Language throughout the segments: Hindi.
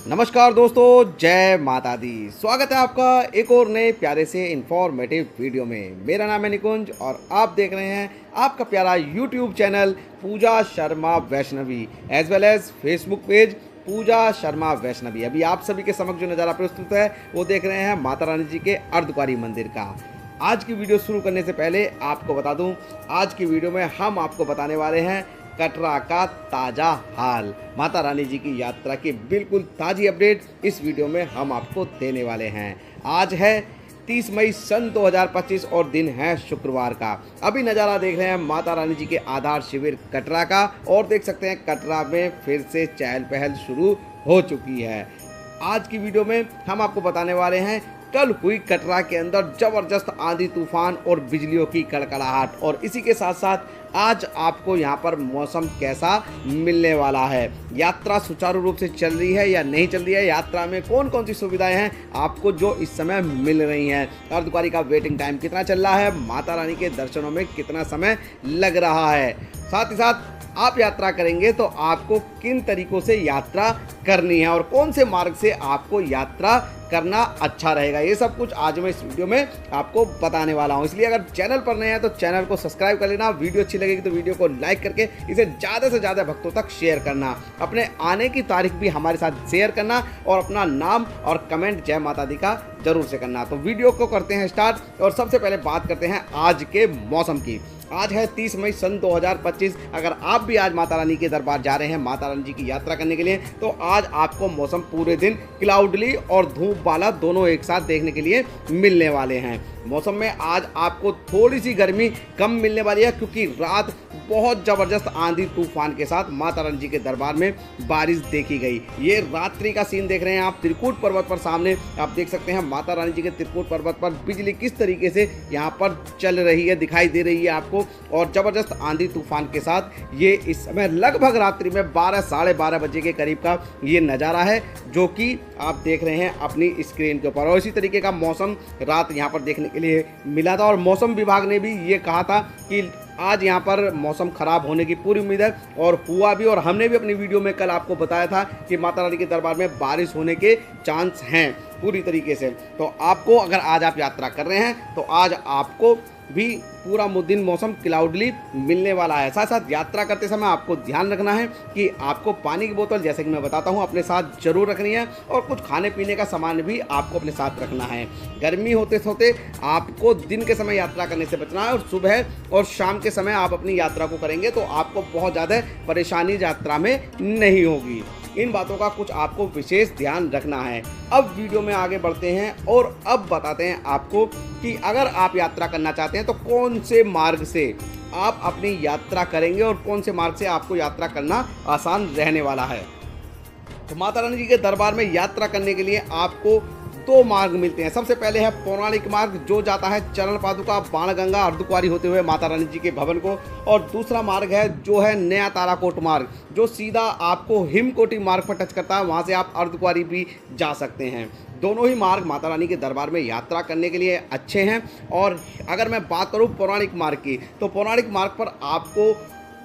नमस्कार दोस्तों, जय माता दी। स्वागत है आपका एक और नए प्यारे से इंफॉर्मेटिव वीडियो में। मेरा नाम है निकुंज और आप देख रहे हैं आपका प्यारा YouTube channel Pooja Sharma Vaishnavi as well as Facebook page Pooja Sharma Vaishnavi. अभी आप सभी के समक्ष जो नज़ारा प्रस्तुत है वो देख रहे हैं माता रानी जी के अर्धकुंवारी मंदिर का। आज की वीडियो शुरू करने से पहले आपको बता दूं, आज की वीडियो में हम आपको बताने वाले हैं कटरा का ताज़ा हाल। माता रानी जी की यात्रा की बिल्कुल ताज़ी अपडेट इस वीडियो में हम आपको देने वाले हैं। आज है 30 मई सन 2025 और दिन है शुक्रवार का। अभी नज़ारा देख रहे हैं माता रानी जी के आधार शिविर कटरा का और देख सकते हैं कटरा में फिर से चहल पहल शुरू हो चुकी है। आज की वीडियो में हम आपको बताने वाले हैं कल हुई कटरा के अंदर जबरदस्त आंधी तूफान और बिजलियों की कड़कड़ाहट, और इसी के साथ साथ आज आपको यहां पर मौसम कैसा मिलने वाला है, यात्रा सुचारू रूप से चल रही है या नहीं चल रही है, यात्रा में कौन कौन सी सुविधाएं हैं आपको जो इस समय मिल रही हैं, अर्धकुंवारी का वेटिंग टाइम कितना चल रहा है, माता रानी के दर्शनों में कितना समय लग रहा है, साथ ही साथ आप यात्रा करेंगे तो आपको किन तरीकों से यात्रा करनी है और कौन से मार्ग से आपको यात्रा करना अच्छा रहेगा, ये सब कुछ आज मैं इस वीडियो में आपको बताने वाला हूं। इसलिए अगर चैनल पर नए हैं तो चैनल को सब्सक्राइब कर लेना, वीडियो अच्छी लगेगी तो वीडियो को लाइक करके इसे ज़्यादा से ज़्यादा भक्तों तक शेयर करना, अपने आने की तारीख भी हमारे साथ शेयर करना और अपना नाम और कमेंट जय माता दी का जरूर से करना। तो वीडियो को करते हैं स्टार्ट और सबसे पहले बात करते हैं आज के मौसम की। आज है 30 मई सन 2025। अगर आप भी आज माता रानी के दरबार जा रहे हैं माता रानी जी की यात्रा करने के लिए तो आज आपको मौसम पूरे दिन क्लाउडली और धूप वाला दोनों एक साथ देखने के लिए मिलने वाले हैं। मौसम में आज आपको थोड़ी सी गर्मी कम मिलने वाली है क्योंकि रात बहुत ज़बरदस्त आंधी तूफान के साथ माता रानी जी के दरबार में बारिश देखी गई। ये रात्रि का सीन देख रहे हैं आप त्रिकूट पर्वत पर। सामने आप देख सकते हैं माता रानी जी के त्रिकूट पर्वत पर बिजली किस तरीके से यहाँ पर चल रही है, दिखाई दे रही है आपको, और ज़बरदस्त आंधी तूफान के साथ ये इस समय लगभग रात्रि में 12 साढ़े 12 बजे के करीब का ये नज़ारा है जो कि आप देख रहे हैं अपनी स्क्रीन के ऊपर। और इसी तरीके का मौसम रात यहाँ पर देखने के लिए मिला था और मौसम विभाग ने भी ये कहा था कि आज यहाँ पर मौसम खराब होने की पूरी उम्मीद है और हुआ भी। और हमने भी अपनी वीडियो में कल आपको बताया था कि माता रानी के दरबार में बारिश होने के चांस हैं पूरी तरीके से। तो आपको अगर आज आप यात्रा कर रहे हैं तो आज आपको भी पूरा दिन मौसम क्लाउडली मिलने वाला है। साथ साथ यात्रा करते समय आपको ध्यान रखना है कि आपको पानी की बोतल, जैसे कि मैं बताता हूँ, अपने साथ जरूर रखनी है और कुछ खाने पीने का सामान भी आपको अपने साथ रखना है। गर्मी होते होते आपको दिन के समय यात्रा करने से बचना है और सुबह और शाम के समय आप अपनी यात्रा को करेंगे तो आपको बहुत ज़्यादा परेशानी यात्रा में नहीं होगी। इन बातों का कुछ आपको विशेष ध्यान रखना है। अब वीडियो में आगे बढ़ते हैं और अब बताते हैं आपको कि अगर आप यात्रा करना चाहते हैं तो कौन से मार्ग से आप अपनी यात्रा करेंगे और कौन से मार्ग से आपको यात्रा करना आसान रहने वाला है। तो माता रानी जी के दरबार में यात्रा करने के लिए आपको दो मार्ग मिलते हैं। सबसे पहले है पौराणिक मार्ग जो जाता है चरण पादुका बाणगंगा अर्धकुंवारी होते हुए माता रानी जी के भवन को, और दूसरा मार्ग है जो है नया ताराकोट मार्ग जो सीधा आपको हिमकोटी मार्ग पर टच करता है, वहां से आप अर्धकुंवारी भी जा सकते हैं। दोनों ही मार्ग माता रानी के दरबार में यात्रा करने के लिए अच्छे हैं। और अगर मैं बात करूं पौराणिक मार्ग की तो पौराणिक मार्ग पर आपको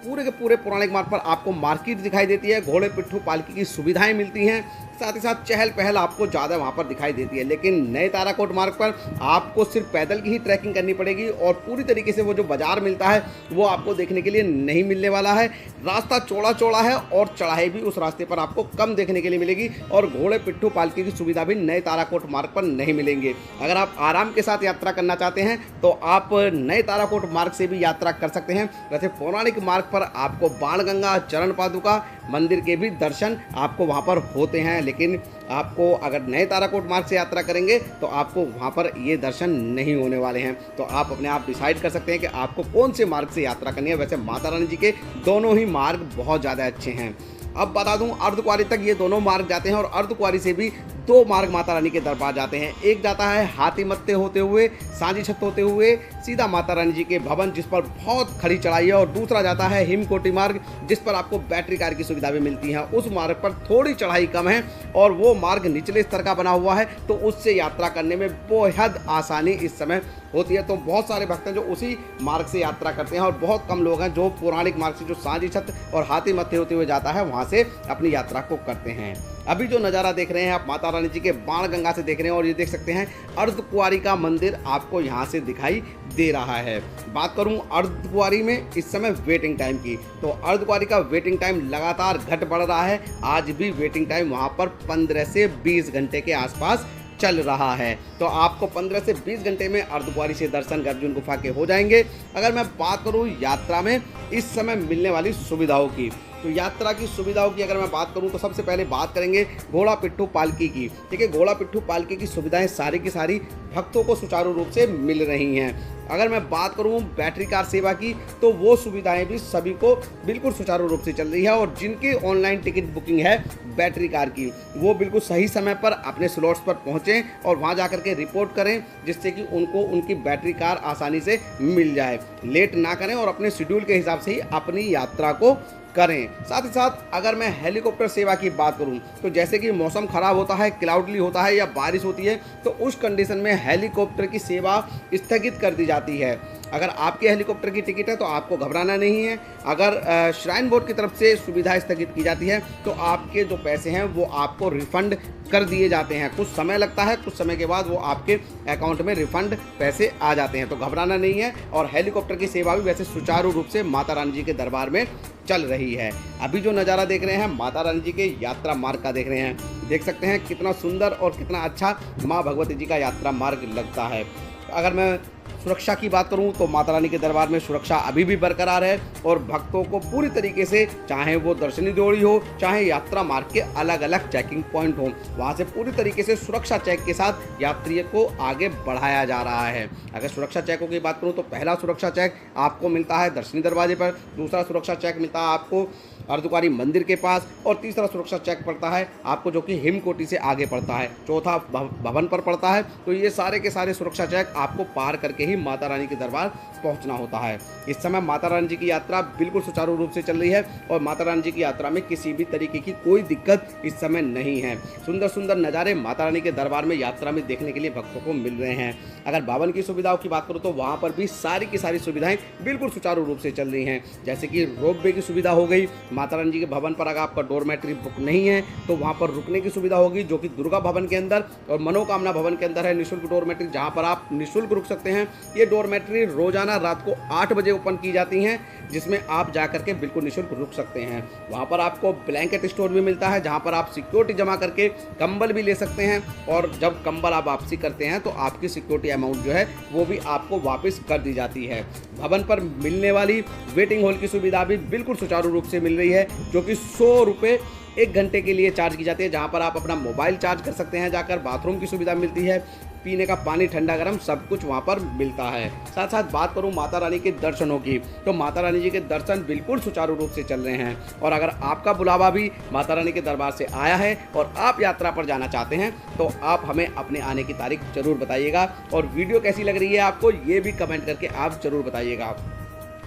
पूरे के पूरे पौराणिक मार्ग पर आपको मार्केट दिखाई देती है, घोड़े पिट्ठू पालकी की सुविधाएं मिलती हैं, साथ ही साथ चहल पहल आपको ज़्यादा वहाँ पर दिखाई देती है। लेकिन नए ताराकोट मार्ग पर आपको सिर्फ पैदल की ही ट्रैकिंग करनी पड़ेगी और पूरी तरीके से वो जो बाजार मिलता है वो आपको देखने के लिए नहीं मिलने वाला है। रास्ता चौड़ा चौड़ा है और चढ़ाई भी उस रास्ते पर आपको कम देखने के लिए मिलेगी और घोड़े पिट्ठू पालकी की सुविधा भी नए ताराकोट मार्ग पर नहीं मिलेंगे। अगर आप आराम के साथ यात्रा करना चाहते हैं तो आप नए ताराकोट मार्ग से भी यात्रा कर सकते हैं। वैसे पौराणिक मार्ग पर आपको बाणगंगा चरण पादुका मंदिर के भी दर्शन आपको वहाँ पर होते हैं, लेकिन आपको अगर नए ताराकोट मार्ग से यात्रा करेंगे तो आपको वहाँ पर ये दर्शन नहीं होने वाले हैं। तो आप अपने आप डिसाइड कर सकते हैं कि आपको कौन से मार्ग से यात्रा करनी है। वैसे माता रानी जी के दोनों ही मार्ग बहुत ज़्यादा अच्छे हैं। अब बता दूं अर्धकुंवारी तक ये दोनों मार्ग जाते हैं और अर्धकुंवारी से भी दो मार्ग माता रानी के दरबार जाते हैं। एक जाता है हाथी मत्ते होते हुए सांझी छत होते हुए सीधा माता रानी जी के भवन जिस पर बहुत खड़ी चढ़ाई है, और दूसरा जाता है हिमकोटी मार्ग जिस पर आपको बैटरी कार की सुविधा भी मिलती है। उस मार्ग पर थोड़ी चढ़ाई कम है और वो मार्ग निचले स्तर का बना हुआ है तो उससे यात्रा करने में बेहद आसानी इस समय होती है, तो बहुत सारे भक्त हैं जो उसी मार्ग से यात्रा करते हैं और बहुत कम लोग हैं जो पौराणिक मार्ग से, जो सांझी छत और हाथी मत्थे होते हुए जाता है, वहाँ से अपनी यात्रा को करते हैं। अभी जो नज़ारा देख रहे हैं आप माता रानी जी के बाण गंगा से देख रहे हैं और ये देख सकते हैं अर्धकुंवारी का मंदिर आपको यहाँ से दिखाई दे रहा है। बात करूँ अर्धकुंवारी में इस समय वेटिंग टाइम की, तो अर्धकुंवारी का वेटिंग टाइम लगातार घट बढ़ रहा है। आज भी वेटिंग टाइम वहाँ पर 15 से 20 घंटे के आसपास चल रहा है। तो आपको 15 से 20 घंटे में अर्धकुंवारी से दर्शन गर्जुन गुफा के हो जाएंगे। अगर मैं बात करूं यात्रा में इस समय मिलने वाली सुविधाओं की, तो यात्रा की सुविधाओं की अगर मैं बात करूं तो सबसे पहले बात करेंगे घोड़ा पिट्ठू पालकी की। ठीक है, घोड़ा पिट्ठू पालकी की सुविधाएं सारी की सारी भक्तों को सुचारू रूप से मिल रही हैं। अगर मैं बात करूं बैटरी कार सेवा की, तो वो सुविधाएं भी सभी को बिल्कुल सुचारू रूप से चल रही है और जिनकी ऑनलाइन टिकट बुकिंग है बैटरी कार की, वो बिल्कुल सही समय पर अपने स्लॉट्स पर पहुंचें और वहां जाकर के रिपोर्ट करें, जिससे कि उनको उनकी बैटरी कार आसानी से मिल जाए। लेट ना करें और अपने शेड्यूल के हिसाब से ही अपनी यात्रा को करें। साथ ही साथ अगर मैं हेलीकॉप्टर सेवा की बात करूं, तो जैसे कि मौसम खराब होता है, क्लाउडली होता है या बारिश होती है, तो उस कंडीशन में हेलीकॉप्टर की सेवा स्थगित कर दी जाती है। अगर आपके हेलीकॉप्टर की टिकट है तो आपको घबराना नहीं है। अगर श्राइन बोर्ड की तरफ से सुविधा स्थगित की जाती है तो आपके जो पैसे हैं वो आपको रिफंड कर दिए जाते हैं। कुछ समय लगता है, कुछ समय के बाद वो आपके अकाउंट में रिफंड पैसे आ जाते हैं, तो घबराना नहीं है। और हेलीकॉप्टर की सेवा भी वैसे सुचारू रूप से माता रानी जी के दरबार में चल रही है। अभी जो नज़ारा देख रहे हैं माता रानी जी के यात्रा मार्ग का देख रहे हैं, देख सकते हैं कितना सुंदर और कितना अच्छा माँ भगवती जी का यात्रा मार्ग लगता है। अगर मैं सुरक्षा की बात करूं तो माता रानी के दरबार में सुरक्षा अभी भी बरकरार है और भक्तों को पूरी तरीके से, चाहे वो दर्शनी ड्योढ़ी हो, चाहे यात्रा मार्ग के अलग अलग चेकिंग पॉइंट हो, वहां से पूरी तरीके से सुरक्षा चेक के साथ यात्रियों को आगे बढ़ाया जा रहा है। अगर सुरक्षा चेकों की बात करूं तो पहला सुरक्षा चेक आपको मिलता है दर्शनी दरवाजे पर, दूसरा सुरक्षा चेक मिलता है आपको अर्धकुंवारी मंदिर के पास और तीसरा सुरक्षा चेक पड़ता है आपको जो कि हिमकोटी से आगे पड़ता है, चौथा भवन पर पड़ता है। तो ये सारे के सारे सुरक्षा चेक आपको पार करके ही माता रानी के दरबार पहुंचना होता है। इस समय माता रानी जी की यात्रा बिल्कुल सुचारू रूप से चल रही है और माता रानी जी की यात्रा में किसी भी तरीके की कोई दिक्कत इस समय नहीं है। सुंदर सुंदर नज़ारे माता रानी के दरबार में यात्रा में देखने के लिए भक्तों को मिल रहे हैं। अगर भवन की सुविधाओं की बात करूँ तो वहाँ पर भी सारी की सारी सुविधाएं बिल्कुल सुचारू रूप से चल रही हैं, जैसे कि रोपवे की सुविधा हो गई। माता रानी जी के भवन पर अगर आपका डोरमेट्री बुक नहीं है तो वहाँ पर रुकने की सुविधा होगी, जो कि दुर्गा भवन के अंदर और मनोकामना भवन के अंदर है निःशुल्क डोरमेट्री, जहाँ पर आप निःशुल्क रुक सकते हैं। ये डोरमेट्री रोजाना रात को 8 बजे ओपन की जाती हैं, जिसमें आप जाकर के बिल्कुल निःशुल्क रुक सकते हैं। वहाँ पर आपको ब्लैंकेट स्टोर भी मिलता है, जहाँ पर आप सिक्योरिटी जमा करके कंबल भी ले सकते हैं और जब कंबल आप वापसी करते हैं तो आपकी सिक्योरिटी अमाउंट जो है वो भी आपको वापस कर दी जाती है। भवन पर मिलने वाली वेटिंग हॉल की सुविधा भी बिल्कुल सुचारू रूप से मिल रही है, जो कि 100 रुपये 1 घंटे के लिए चार्ज की जाती है, जहाँ पर आप अपना मोबाइल चार्ज कर सकते हैं जाकर। बाथरूम की सुविधा मिलती है, पीने का पानी ठंडा गर्म सब कुछ वहाँ पर मिलता है। साथ साथ बात करूँ माता रानी के दर्शनों की, तो माता रानी जी के दर्शन बिल्कुल सुचारू रूप से चल रहे हैं। और अगर आपका बुलावा भी माता रानी के दरबार से आया है और आप यात्रा पर जाना चाहते हैं तो आप हमें अपने आने की तारीख जरूर बताइएगा और वीडियो कैसी लग रही है आपको ये भी कमेंट करके आप जरूर बताइएगा।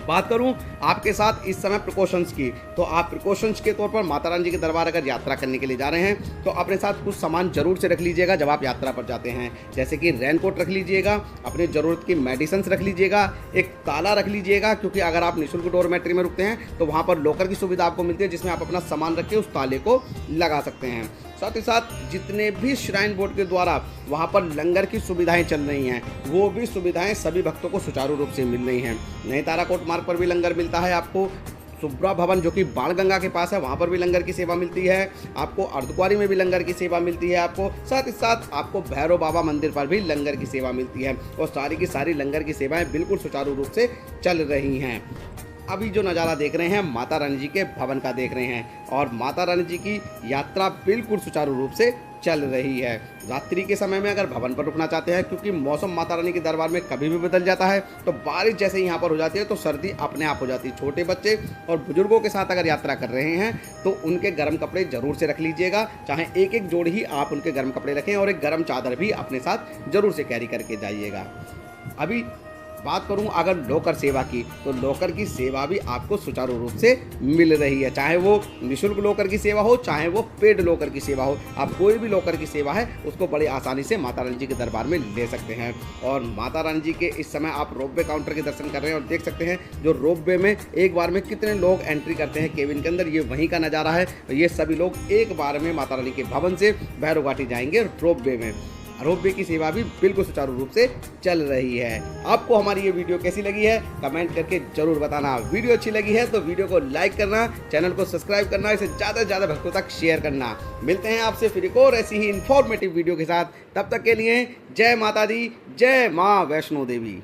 बात करूं आपके साथ इस समय प्रिकॉशंस की, तो आप प्रिकॉशंस के तौर पर माता रानी जी के दरबार अगर यात्रा करने के लिए जा रहे हैं तो अपने साथ कुछ सामान जरूर से रख लीजिएगा जब आप यात्रा पर जाते हैं, जैसे कि रेनकोट रख लीजिएगा, अपनी ज़रूरत की मेडिसिन रख लीजिएगा, एक ताला रख लीजिएगा, क्योंकि अगर आप निःशुल्क डोरमेट्री में रुकते हैं तो वहाँ पर लॉकर की सुविधा आपको मिलती है, जिसमें आप अपना सामान रख के उस ताले को लगा सकते हैं। साथ ही साथ जितने भी श्राइन बोर्ड के द्वारा वहाँ पर लंगर की सुविधाएं चल रही हैं, वो भी सुविधाएं सभी भक्तों को सुचारू रूप से मिल रही हैं। नई ताराकोट मार्ग पर भी लंगर मिलता है आपको, सुब्रा भवन जो कि बाणगंगा के पास है वहाँ पर भी लंगर की सेवा मिलती है आपको, अर्धकुंवारी में भी लंगर की सेवा मिलती है आपको, साथ ही साथ आपको भैरव बाबा मंदिर पर भी लंगर की सेवा मिलती है और सारी की सारी लंगर की सेवाएं बिल्कुल सुचारू रूप से चल रही हैं। अभी जो नज़ारा देख रहे हैं माता रानी जी के भवन का देख रहे हैं और माता रानी जी की यात्रा बिल्कुल सुचारू रूप से चल रही है। रात्रि के समय में अगर भवन पर रुकना चाहते हैं, क्योंकि मौसम माता रानी के दरबार में कभी भी बदल जाता है, तो बारिश जैसे ही यहाँ पर हो जाती है तो सर्दी अपने आप हो जाती है। छोटे बच्चे और बुजुर्गों के साथ अगर यात्रा कर रहे हैं तो उनके गर्म कपड़े जरूर से रख लीजिएगा, चाहे एक एक जोड़ी ही आप उनके गर्म कपड़े रखें और एक गर्म चादर भी अपने साथ जरूर से कैरी करके जाइएगा। अभी बात करूं अगर लॉकर सेवा की, तो लॉकर की सेवा भी आपको सुचारू रूप से मिल रही है। चाहे वो निःशुल्क लॉकर की सेवा हो, चाहे वो पेड लॉकर की सेवा हो, आप कोई भी लॉकर की सेवा है उसको बड़ी आसानी से माता रानी जी के दरबार में ले सकते हैं। और माता रानी जी के इस समय आप रोपवे काउंटर के दर्शन कर रहे हैं और देख सकते हैं जो रोपवे में एक बार में कितने लोग एंट्री करते हैं केबिन के अंदर, ये वहीं का नज़ारा है। ये सभी लोग एक बार में माता रानी के भवन से भैरव घाटी जाएंगे रोपवे में। रोपवे की सेवा भी बिल्कुल सुचारू रूप से चल रही है। आपको हमारी ये वीडियो कैसी लगी है कमेंट करके जरूर बताना। वीडियो अच्छी लगी है तो वीडियो को लाइक करना, चैनल को सब्सक्राइब करना, इसे ज़्यादा से ज़्यादा भक्तों तक शेयर करना। मिलते हैं आपसे फिर एक और ऐसी ही इन्फॉर्मेटिव वीडियो के साथ। तब तक के लिए जय माता दी, जय माँ वैष्णो देवी।